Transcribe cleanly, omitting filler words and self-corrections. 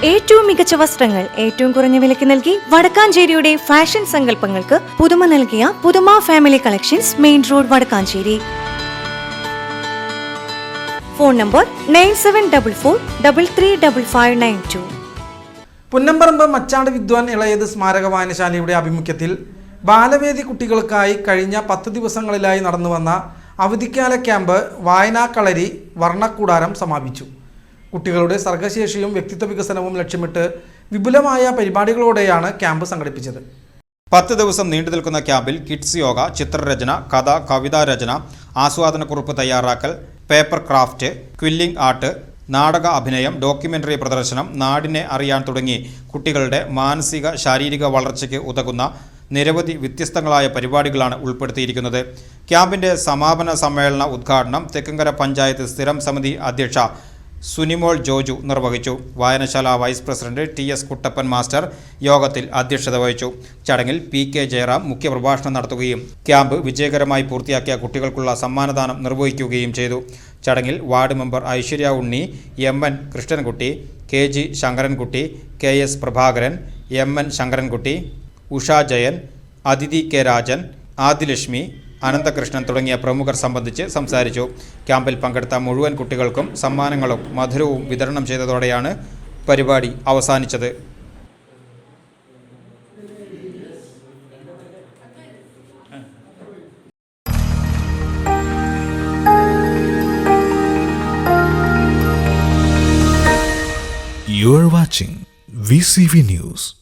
ഏറ്റവും മികച്ച വസ്ത്രങ്ങൾ ഏറ്റവും കുറഞ്ഞ വിലയ്ക്ക് നൽകി വടക്കാഞ്ചേരിയുടെ ഫാഷൻ സങ്കല്പങ്ങൾക്ക് പുതുമ നൽകിയ Puthuma family collections, main road, Vadakkanchery. Phone number 9744335592. Punnamparambu Machad വിദ്വാൻ ഇളയത് സ്മാരക വായനശാലയുടെ ആഭിമുഖ്യത്തിൽ ബാലവേദി കുട്ടികൾക്കായി കഴിഞ്ഞ 10 ദിവസങ്ങളിലായി നടന്നുവന്ന അവധിക്കാല ക്യാമ്പ് വായനാക്കളരി വർണ്ണക്കൂടാരം സമാപിച്ചു. കുട്ടികളുടെ സർഗശേഷിയും വ്യക്തിത്വ വികസനവും ലക്ഷ്യമിട്ട് വിപുലമായ പരിപാടികളോടെയാണ് ക്യാമ്പ് സംഘടിപ്പിച്ചത്. 10 ദിവസം നീണ്ടു നിൽക്കുന്ന ക്യാമ്പിൽ കിഡ്സ് യോഗ, ചിത്രരചന, കഥ, കവിതാരചന, ആസ്വാദനക്കുറിപ്പ് തയ്യാറാക്കൽ, പേപ്പർ ക്രാഫ്റ്റ്, ക്വില്ലിംഗ് ആർട്ട്, നാടക അഭിനയം, ഡോക്യുമെൻ്ററി പ്രദർശനം, നാടിനെ അറിയാൻ തുടങ്ങി കുട്ടികളുടെ മാനസിക ശാരീരിക വളർച്ചയ്ക്ക് ഉതകുന്ന നിരവധി വ്യത്യസ്തങ്ങളായ പരിപാടികളാണ് ഉൾപ്പെടുത്തിയിരിക്കുന്നത്. ക്യാമ്പിൻ്റെ സമാപന സമ്മേളന ഉദ്ഘാടനം തെക്കങ്കര പഞ്ചായത്ത് സ്ഥിരം സമിതി അധ്യക്ഷ സുനിമോൾ ജോജു നിർവഹിച്ചു. വായനശാല vice president TS Kuttappan master യോഗത്തിൽ അധ്യക്ഷത വഹിച്ചു. ചടങ്ങിൽ PK ജയറാം മുഖ്യപ്രഭാഷണം നടത്തുകയും ക്യാമ്പ് വിജയകരമായി പൂർത്തിയാക്കിയ കുട്ടികൾക്കുള്ള സമ്മാനദാനം നിർവഹിക്കുകയും ചെയ്തു. ചടങ്ങിൽ വാർഡ് മെമ്പർ ഐശ്വര്യ ഉണ്ണി, MN Krishnankutty, KG Sankarankutty, KS Prabhakaran, MN Sankarankutty, Usha Jayan, അതിഥി K രാജൻ, ആദിലക്ഷ്മി, അനന്തകൃഷ്ണൻ തുടങ്ങിയ പ്രമുഖർ സംബന്ധിച്ച് സംസാരിച്ചു. ക്യാമ്പിൽ പങ്കെടുത്ത മുഴുവൻ കുട്ടികൾക്കും സമ്മാനങ്ങളും മധുരവും വിതരണം ചെയ്തതോടെയാണ് പരിപാടി അവസാനിച്ചത്. You are watching VCV News.